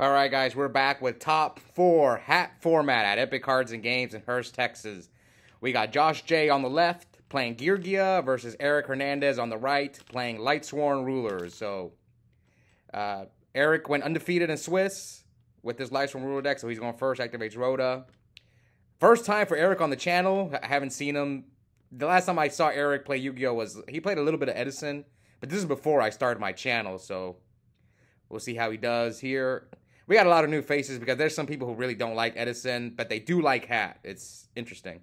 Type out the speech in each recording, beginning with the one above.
All right, guys, we're back with top 4 hat format at Epic Cards and Games in Hurst, Texas. We got Josh J on the left playing Geargia versus Eric Hernandez on the right playing Lightsworn Rulers. So, Eric went undefeated in Swiss with this Lightsworn Ruler deck, so he's going first, activates Rhoda. First time for Eric on the channel. I haven't seen him. The last time I saw Eric play Yu-Gi-Oh! Was he played a little bit of Edison, but this is before I started my channel, so we'll see how he does here. We got a lot of new faces because there's some people who really don't like Edison, but they do like Hat. It's interesting.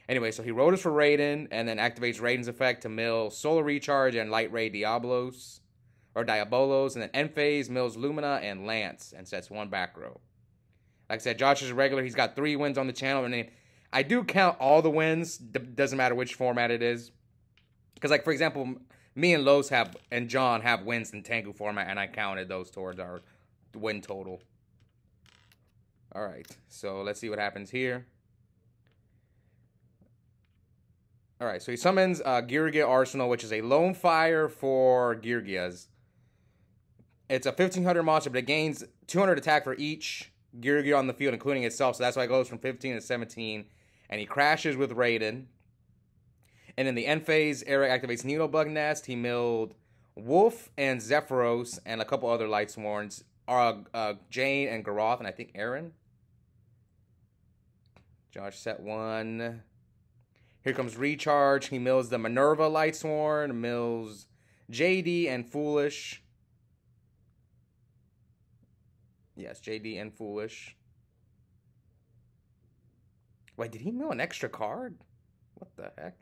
Anyway, so he Rhodas for Raiden, and then activates Raiden's effect to mill Solar Recharge and Light Ray Diabolos, and then End Phase mills Lumina and Lance, and sets 1 back row. Like I said, Josh is a regular. He's got 3 wins on the channel, and then I do count all the wins. Doesn't matter which format it is. Because, like, for example, me and Los and John have wins in Tengu format, and I counted those towards our win total. All right, so let's see what happens here. All right, so he summons Geargia Arsenal, which is a lone fire for Geargias. It's a 1500 monster, but it gains 200 attack for each Geargia on the field, including itself. So that's why it goes from 15 to 17. And he crashes with Raiden. And in the end phase, Eric activates Needlebug Nest. He milled Wolf and Zephyros and a couple other Lightsworns. Jane and Garoth, and I think Aaron. Josh set 1. Here comes Recharge. He mills the Minerva Lightsworn, mills JD and Foolish. Yes, JD and Foolish. Wait, did he mill an extra card? What the heck?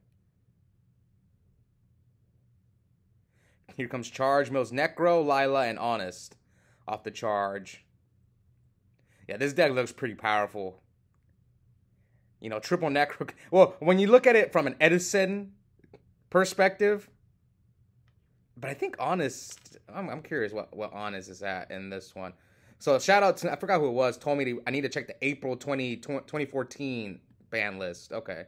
Here comes Charge, mills Necro, Lila, and Honest off the Charge. Yeah, this deck looks pretty powerful. You know, triple Necro. Well, when you look at it from an Edison perspective, but I think Honest, I'm curious what Honest is at in this one. So shout out to, I forgot who it was, told me I need to check the April 2014 ban list. Okay.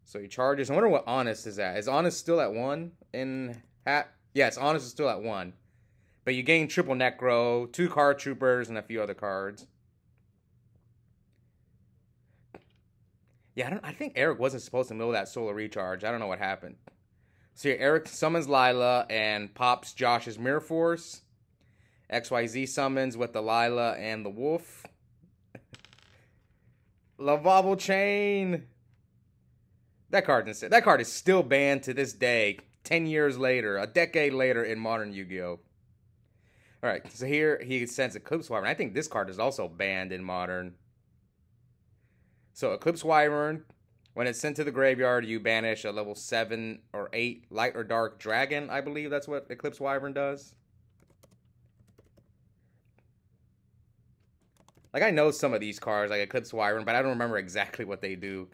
So he charges. I wonder what Honest is at. Is Honest still at 1 in Hat? Yes, Honest is still at 1. But you gain triple Necro, 2 card troopers, and a few other cards. Yeah, I think Eric wasn't supposed to mill that Solar Recharge. I don't know what happened. So here, Eric summons Lila and pops Josh's Mirror Force. XYZ summons with the Lila and the Wolf. Lavable Chain. That card is still banned to this day, 10 years later, a decade later in modern Yu-Gi-Oh! Alright, so here he sends Eclipse Wyvern. I think this card is also banned in modern. So Eclipse Wyvern, when it's sent to the graveyard, you banish a level 7 or 8 light or dark dragon. I believe that's what Eclipse Wyvern does. Like, I know some of these cards, like Eclipse Wyvern, but I don't remember exactly what they do.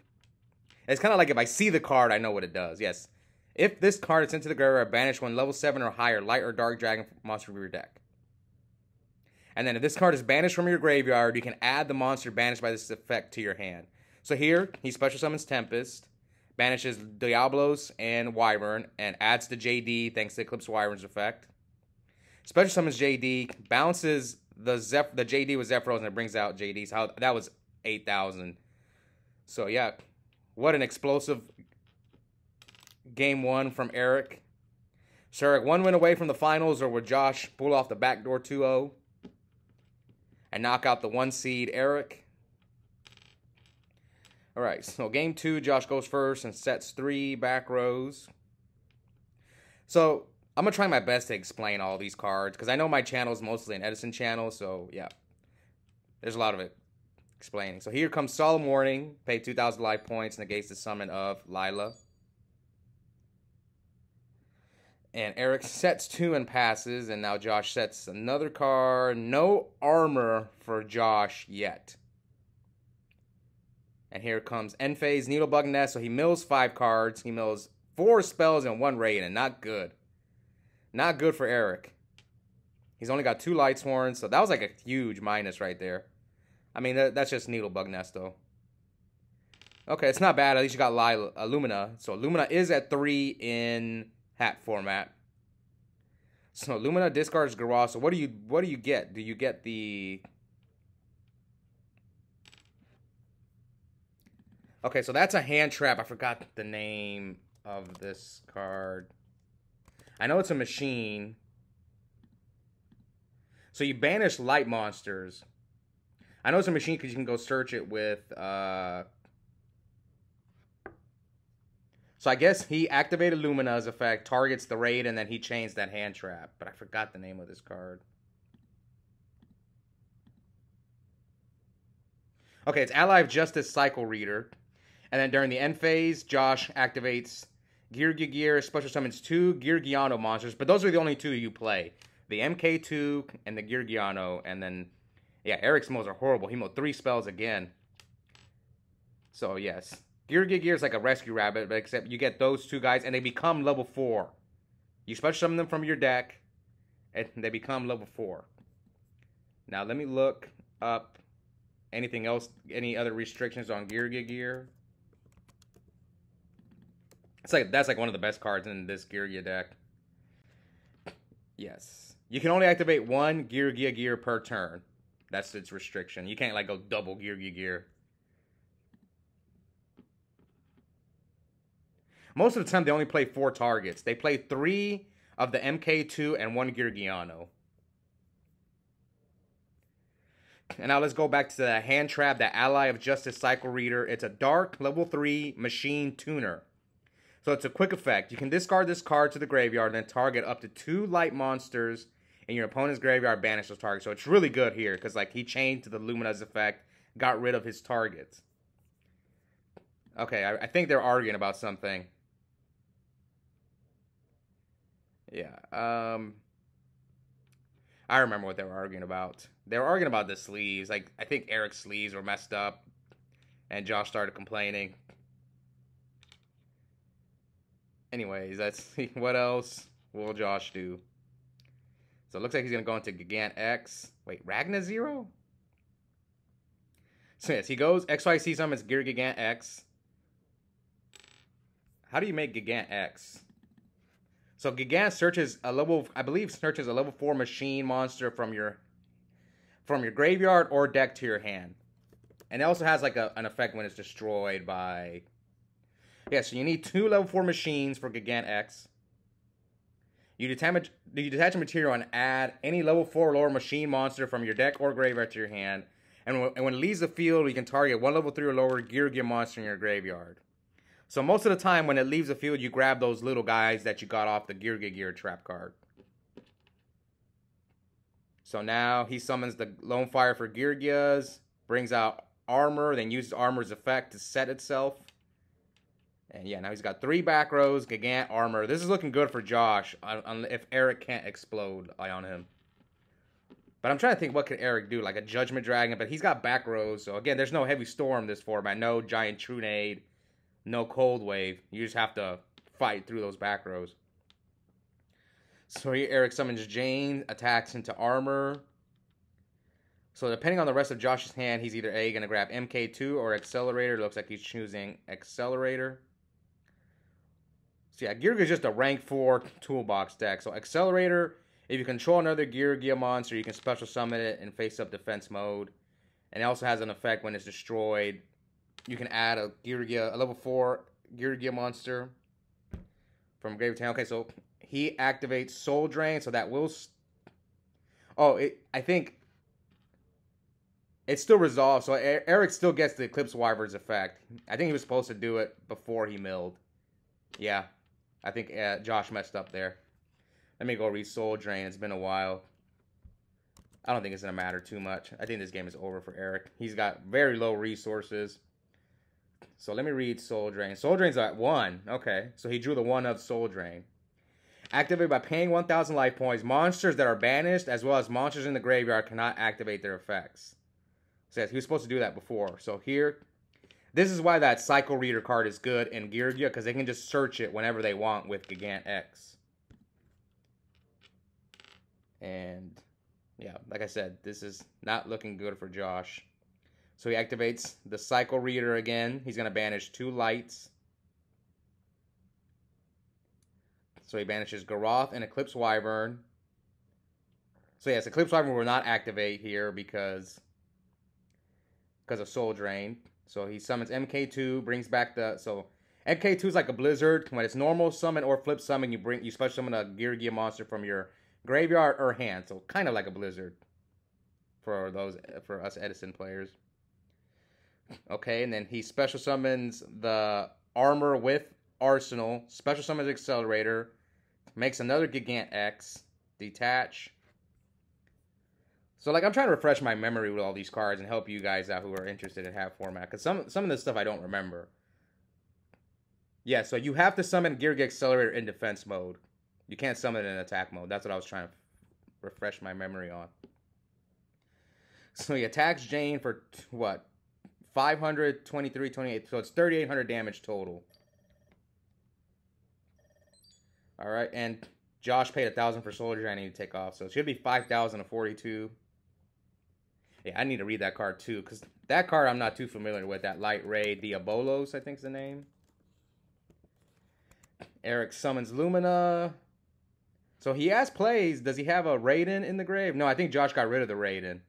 It's kind of like if I see the card, I know what it does. Yes. If this card is sent to the graveyard, banish one level 7 or higher light or dark dragon monster from your deck. And then if this card is banished from your graveyard, you can add the monster banished by this effect to your hand. So here, he special summons Tempest, banishes Diablos and Wyvern, and adds to JD thanks to Eclipse Wyvern's effect. Special summons JD, bounces the JD with Zephyros, and it brings out JD's. That was 8,000. So yeah, what an explosive game 1 from Eric. So Eric, 1 win away from the finals, or would Josh pull off the backdoor 2-0? And knock out the 1 seed, Eric. All right, so game 2, Josh goes first and sets 3 back rows. So I'm going to try my best to explain all these cards, because I know my channel is mostly an Edison channel, so yeah. There's a lot of it explaining. So here comes Solemn Warning, pay 2,000 life points, negates the summon of Lila. And Eric sets 2 and passes, and now Josh sets another card. No armor for Josh yet. And here comes End Phase, Needlebug Nest, so he mills 5 cards. He mills 4 spells and 1 Raiden. Not good. Not good for Eric. He's only got 2 Lightsworn, so that was like a huge minus right there. I mean, that's just Needlebug Nest, though. Okay, it's not bad. At least you got Lumina. So Lumina is at 3 in Hat format. So Lumina discards Garrosh. So what do you get? Do you get the... Okay, so that's a hand trap. I forgot the name of this card. I know it's a machine. So you banish light monsters. I know it's a machine because you can go search it with... So I guess he activated Lumina's effect, targets the raid, and then he chains that hand trap. But I forgot the name of this card. Okay, it's Ally of Justice Cycle Reader. And then during the end phase, Josh activates Geargia Gear, special summons 2 Geargiano monsters. But those are the only 2 you play. The MK2 and the Geargiano. And then, yeah, Eric's modes are horrible. He mowed 3 spells again. So, yes. Geargia Gear is like a rescue rabbit, but except you get those 2 guys, and they become level 4. You special summon them from your deck, and they become level 4. Now, let me look up anything else, any other restrictions on Geargia Gear. That's like one of the best cards in this Geargia deck. Yes. You can only activate 1 Geargia Gear per turn. That's its restriction. You can't, like, go double Geargia Gear. Most of the time, they only play 4 targets. They play 3 of the MK2 and 1 Geargiano. And now let's go back to the hand trap, the Ally of Justice Cycle Reader. It's a dark, level 3 machine tuner. So it's a quick effect. You can discard this card to the graveyard and then target up to 2 light monsters in your opponent's graveyard, banish those targets. So it's really good here because, like, he chained to the Lumina's effect, got rid of his targets. Okay, I think they're arguing about something. Yeah, I remember what they were arguing about. They were arguing about the sleeves. Like, I think Eric's sleeves were messed up, and Josh started complaining. Anyways, let's see. What else will Josh do? So it looks like he's going to go into Gigant X. Wait, Ragna Zero? So yes, he goes XYZ summons Gear Gigant X. How do you make Gigant X? So Gigant searches a level, I believe, searches a level 4 machine monster from your graveyard or deck to your hand. And it also has like an effect when it's destroyed by... Yeah, so you need 2 level 4 machines for Gigant X. You detach a material and add any level 4 or lower machine monster from your deck or graveyard to your hand. And when it leaves the field, you can target 1 level 3 or lower Geargia monster in your graveyard. So most of the time, when it leaves the field, you grab those little guys that you got off the Geargia Gear trap card. So now he summons the Lone Fire for Geargias, brings out Armor, then uses Armor's effect to set itself. And yeah, now he's got 3 back rows, Gigant, Armor. This is looking good for Josh, if Eric can't explode on him. But I'm trying to think, what could Eric do? Like a Judgment Dragon, but he's got back rows. So again, there's no Heavy Storm this format, no Giant Trunade. No Cold Wave. You just have to fight through those back rows. So here Eric summons Jane, attacks into Armor. So depending on the rest of Josh's hand, he's either A, going to grab MK2 or Accelerator. It looks like he's choosing Accelerator. So yeah, Geargia is just a rank 4 toolbox deck. So Accelerator, if you control another Geargia monster, you can special summon it in face-up defense mode. And it also has an effect when it's destroyed. You can add a level 4 Geargia monster from Grave Town. Okay, so he activates Soul Drain, so that will... I think it's still resolved, so Eric still gets the Eclipse Wyvern's effect. I think he was supposed to do it before he milled. Yeah, I think Josh messed up there. Let me go read Soul Drain. It's been a while. I don't think it's going to matter too much. I think this game is over for Eric. He's got very low resources. So let me read Soul Drain. Soul Drain's at 1. Okay, so he drew the 1 of Soul Drain. Activated by paying 1,000 life points. Monsters that are banished, as well as monsters in the graveyard, cannot activate their effects. So he was supposed to do that before. So here, this is why that Cycle Reader card is good in Geargia, because they can just search it whenever they want with Gigant X. And yeah, like I said, this is not looking good for Josh. So he activates the Cycle Reader again. He's going to banish 2 lights. So he banishes Garrosh and Eclipse Wyvern. So yes, Eclipse Wyvern will not activate here because of Soul Drain. So he summons MK2, brings back the MK2 is like a blizzard. When it's normal summon or flip summon, you special summon a Geargia monster from your graveyard or hand. So kind of like a blizzard for us Edison players. Okay, and then he special summons the armor with Arsenal, special summons Accelerator, makes another Gigant X, detach. So, like, I'm trying to refresh my memory with all these cards and help you guys out who are interested in half format. Because some of this stuff I don't remember. Yeah, so you have to summon Geargia Accelerator in defense mode. You can't summon it in attack mode. That's what I was trying to refresh my memory on. So he attacks Jane for, what? 500, 23, 28. So it's 3,800 damage total. Alright, and Josh paid 1,000 for Soldier. I need to take off. So it should be 5,042. Yeah, I need to read that card too, because that card I'm not too familiar with. That Light Ray Diabolos, I think is the name. Eric summons Lumina. So he has plays. Does he have a Raiden in the grave? No, I think Josh got rid of the Raiden.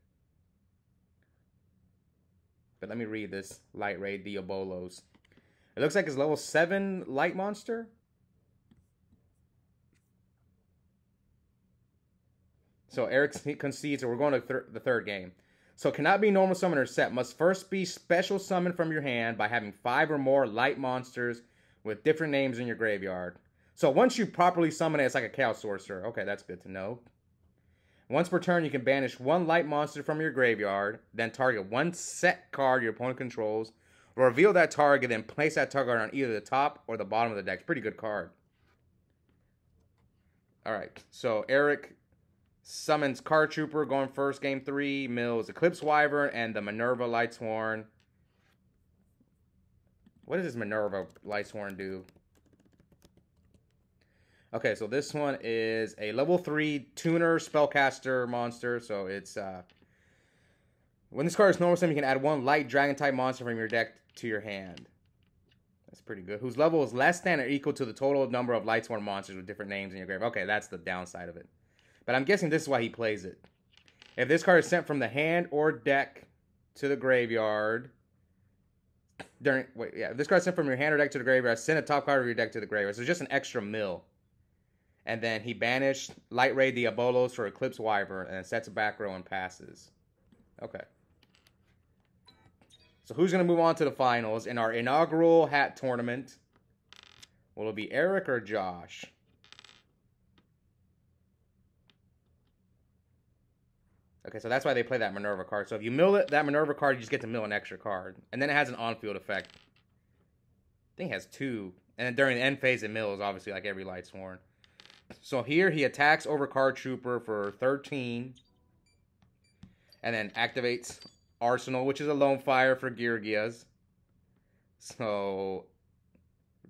But let me read this. Light Ray Diabolos. It looks like it's level 7 light monster. So Eric concedes, so we're going to the third game. So cannot be normal summoner set. Must first be special summoned from your hand by having 5 or more light monsters with different names in your graveyard. So once you properly summon it, it's like a Chaos Sorcerer. Okay, that's good to know. Once per turn, you can banish 1 light monster from your graveyard, then target 1 set card your opponent controls, reveal that target, then place that target on either the top or the bottom of the deck. Pretty good card. Alright, so Eric summons Card Trooper going first, game 3, mills Eclipse Wyvern, and the Minerva Lightsworn. What does this Minerva Lightsworn do? Okay, so this one is a level 3 tuner spellcaster monster. So it's when this card is normal summon, you can add 1 light dragon type monster from your deck to your hand. That's pretty good. Whose level is less than or equal to the total number of Lightsworn monsters with different names in your grave. Okay, that's the downside of it. But I'm guessing this is why he plays it. If this card is sent from the hand or deck to the graveyard if this card is sent from your hand or deck to the graveyard, send a top card of your deck to the graveyard. So it's just an extra mill. And then he banished Light Ray Diabolos for Eclipse Wyvern and sets a back row and passes. Okay. So who's going to move on to the finals in our inaugural hat tournament? Will it be Eric or Josh? Okay, so that's why they play that Minerva card. So if you mill that Minerva card, you just get to mill an extra card. And then it has an on-field effect. I think it has 2. And then during the end phase, it mills, obviously, like every Lightsworn. So here, he attacks over Card Trooper for 13. And then activates Arsenal, which is a lone fire for Geargias. So,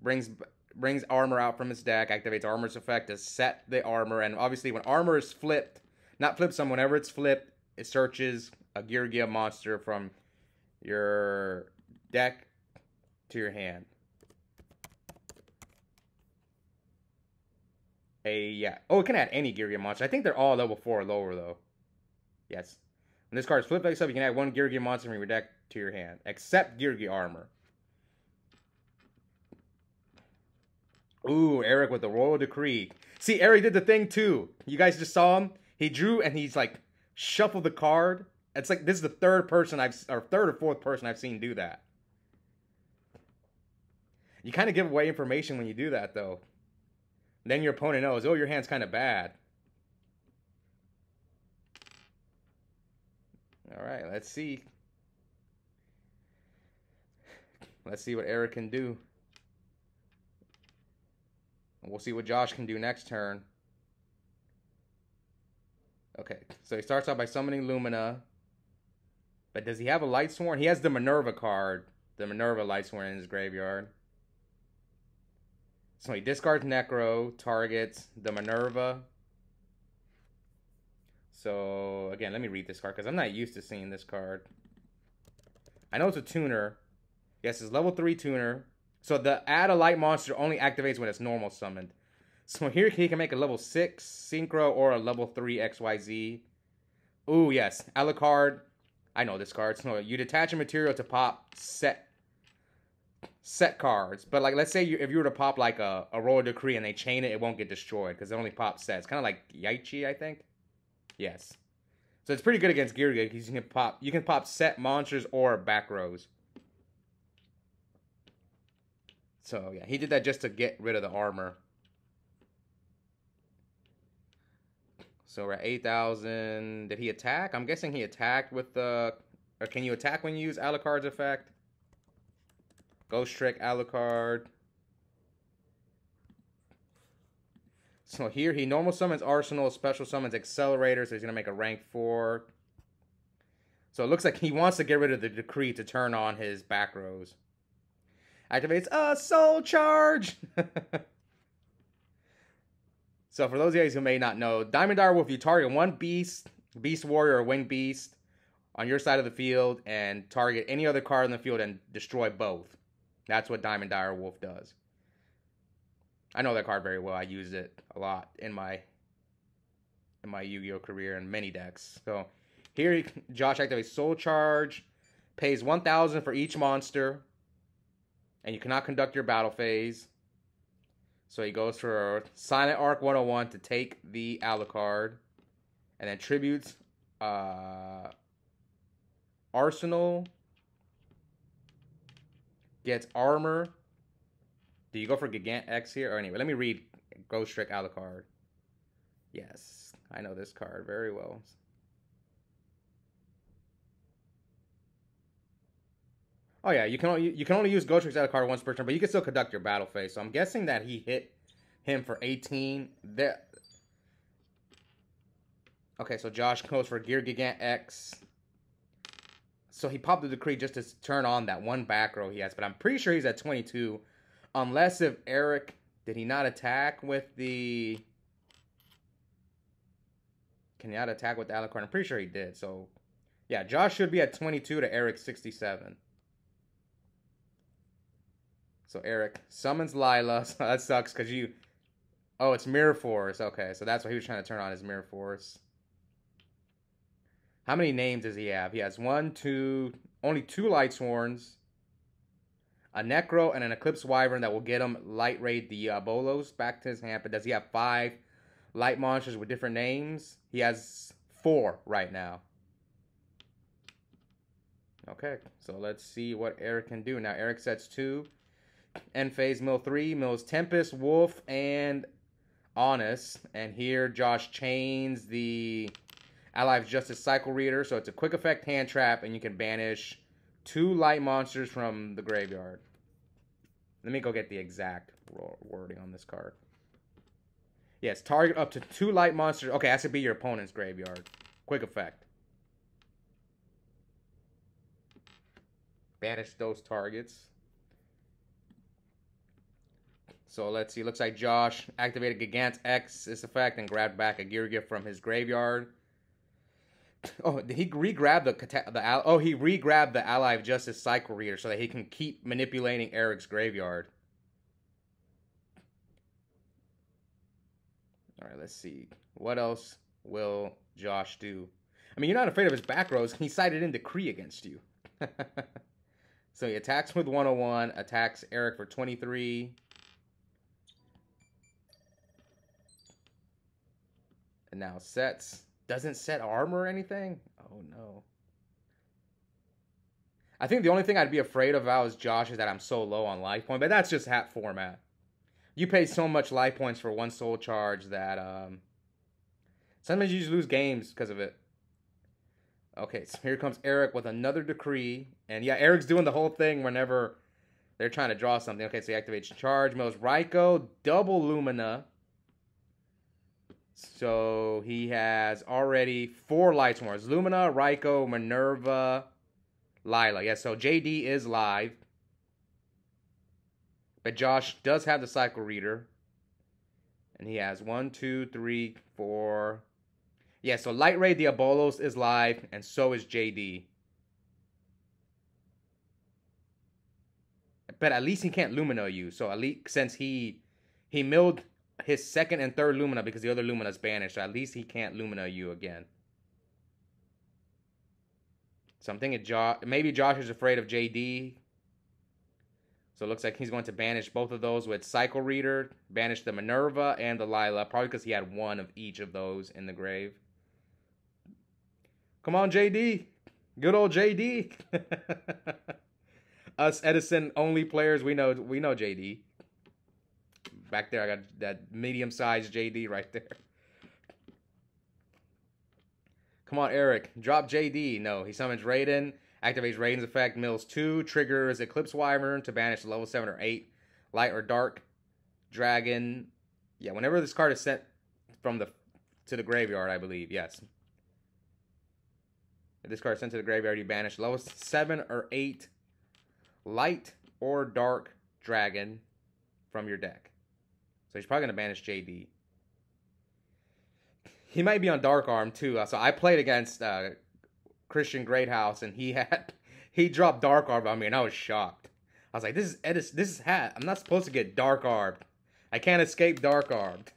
brings armor out from his deck, activates armor's effect to set the armor. And obviously, when armor is flipped, not flip some, whenever it's flipped, it searches a Geargia monster from your deck to your hand. Oh, it can add any Geargia monster. I think they're all level 4 or lower, though. Yes. When this card is flipped like up, you can add 1 Geargia monster from your deck to your hand, except Geargia armor. Ooh, Eric with the Royal Decree. See, Eric did the thing, too. You guys just saw him. He drew, and he's, like, shuffled the card. It's like, this is the third or fourth person I've seen do that. You kind of give away information when you do that, though. Then your opponent knows, oh, your hand's kind of bad. All right, let's see. Let's see what Eric can do. We'll see what Josh can do next turn. Okay, so he starts off by summoning Lumina. But does he have a Lightsworn? He has the Minerva card. The Minerva Lightsworn in his graveyard. So he discards Necro, targets the Minerva. So, again, let me read this card, because I'm not used to seeing this card. I know it's a tuner. Yes, it's level 3 tuner. So the add a light monster only activates when it's normal summoned. So here he can make a level 6 Synchro or a level 3 XYZ. Ooh, yes. Alucard. I know this card. So you detach a material to pop set cards. But like, let's say if you were to pop like a Royal Decree and they chain it, it won't get destroyed because it only pops sets. Kind of like Yaichi, I think. Yes. So it's pretty good against Geargia because you can pop set monsters or back rows. So yeah, he did that just to get rid of the armor. So we're at 8,000. Did he attack? I'm guessing he attacked with the... Or can you attack when you use Alucard's effect? Ghost Trick, Alucard. So here he normal summons Arsenal, special summons Accelerator, so he's going to make a rank 4. So it looks like he wants to get rid of the Decree to turn on his back rows. Activates a Soul Charge! So for those of you guys who may not know, Diamond Direwolf, you target one beast, Beast Warrior or Winged Beast on your side of the field and target any other card in the field and destroy both. That's what Diamond Direwolf does. I know that card very well. I used it a lot in my Yu-Gi-Oh career in many decks. So here Josh activates Soul Charge, pays 1,000 for each monster, and you cannot conduct your battle phase. So he goes for Silent Arc 101 to take the Alucard. And then tributes Arsenal. Gets armor. Do you go for Gigant X here? Or anyway, let me read Ghost Trick Alucard. Yes, I know this card very well. Oh yeah, you can only use Ghost Trick Alucard once per turn, but you can still conduct your battle phase. So I'm guessing that he hit him for 18. There. Okay, so Josh goes for Gear Gigant X. So he popped the Decree just to turn on that one back row he has, but I'm pretty sure he's at 22. Unless if Eric, did he not attack with the... Can he not attack with the Alucard? I'm pretty sure he did. So, yeah, Josh should be at 22 to Eric's 67. So Eric summons Lila. So that sucks because you... Oh, it's Mirror Force. Okay, so that's what he was trying to turn on, his Mirror Force. How many names does he have? He has only 2 Lightsworns, a Necro, and an Eclipse Wyvern that will get him Light Raid the Bolos back to his hand. But does he have 5 light monsters with different names? He has 4 right now. Okay, so let's see what Eric can do. Now, Eric sets 2. End phase, mill 3. Mills Tempest, Wolf, and Honest. And here, Josh chains the Allied Justice Cycle Reader. So it's a quick effect hand trap, and you can banish 2 light monsters from the graveyard. Let me go get the exact wording on this card. Yes, target up to 2 light monsters. Okay, that should be your opponent's graveyard. Quick effect. Banish those targets. So let's see. Looks like Josh activated Gigant X this effect and grabbed back a Geargia from his graveyard. Oh, did he re-grab he re-grabbed the Ally of Justice Cycle Reader so that he can keep manipulating Eric's graveyard. All right, let's see. What else will Josh do? I mean, you're not afraid of his back rows. He sided in Decree against you. So he attacks with 101, attacks Eric for 23. And now sets. Doesn't set armor or anything? Oh, no. I think the only thing I'd be afraid of as Josh is that I'm so low on life point, but that's just hat format. You pay so much life points for 1 soul charge that sometimes you just lose games because of it. Okay, so here comes Eric with another Decree. And yeah, Eric's doing the whole thing whenever they're trying to draw something. Okay, so he activates Charge, mills Raikou, double Lumina. So he has already 4 Lightsworns. Lumina, Raikou, Minerva, Lila. Yeah, so JD is live. But Josh does have the Cycle Reader. And he has 1, 2, 3, 4. Yeah, so Light Ray Diabolos is live, and so is JD. But at least he can't Lumina you. So at least since he milled his 2nd and 3rd Lumina because the other Lumina is banished, so at least he can't Lumina you again. So I'm thinking maybe Josh is afraid of JD. So it looks like he's going to banish both of those with Cycle Reader, banish the Minerva and the Lila, probably because he had one of each of those in the grave. Come on, JD. Good old JD. Us Edison-only players, we know JD. Back there, I got that medium-sized JD right there. Come on, Eric. Drop JD. No, he summons Raiden. Activates Raiden's effect. Mills 2. Triggers Eclipse Wyvern to banish level 7 or 8. Light or Dark Dragon. Yeah, whenever this card is sent from to the graveyard, I believe. Yes. If this card is sent to the graveyard, you banish level 7 or 8 Light or Dark Dragon from your deck. So he's probably going to banish JD. He might be on Dark Arm too. So I played against Christian Greathouse, and he dropped Dark Arm on me, and I was shocked. I was like, this is hat. I'm not supposed to get Dark Armed. I can't escape Dark Armed.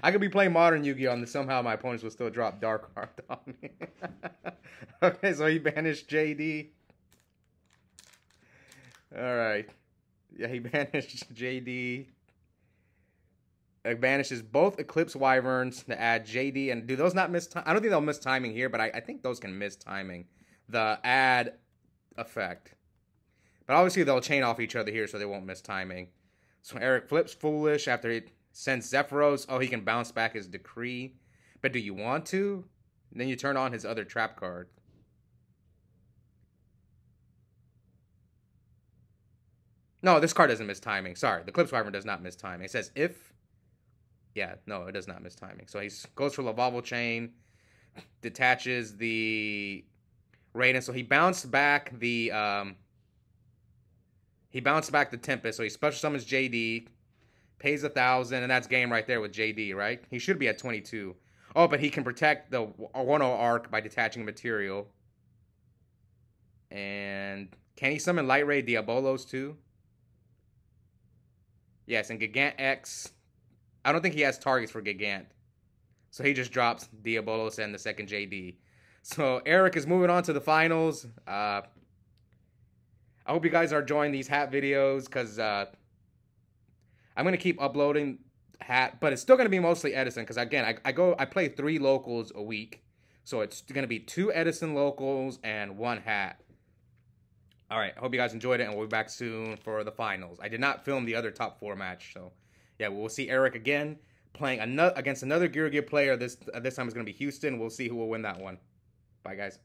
I could be playing Modern Yu-Gi-Oh! And somehow my opponents will still drop Dark Armed on me. Okay, so he banished JD. Alright. Yeah, he banished JD. It banishes both Eclipse Wyverns to add JD. And do those not miss time? I don't think they'll miss timing here, but I think those can miss timing. The add effect. But obviously they'll chain off each other here so they won't miss timing. So Eric flips Foolish after he sends Zephyros. Oh, he can bounce back his Decree. But do you want to? And then you turn on his other trap card. No, this card doesn't miss timing. Sorry, the Eclipse Wyvern does not miss timing. It says if... Yeah, no, it does not miss timing. So he goes for Lavalval Chain, detaches the Raiden. So he bounced back the Tempest. So he special summons JD, pays 1,000, and that's game right there with JD, right? He should be at 22. Oh, but he can protect the 1-0 arc by detaching material. And can he summon Light Ray Diabolos too? Yes, and Gigant X. I don't think he has targets for Gigant. So he just drops Diabolos and the second JD. So Eric is moving on to the finals. I hope you guys are enjoying these hat videos, because I'm going to keep uploading hat, but it's still going to be mostly Edison, because again, I play 3 locals a week. So it's going to be 2 Edison locals and 1 hat. Alright, hope you guys enjoyed it, and we'll be back soon for the finals. I did not film the other top 4 match, so... Yeah, we'll see Eric again playing against another Geargia player. This time it's going to be Houston. We'll see who will win that one. Bye, guys.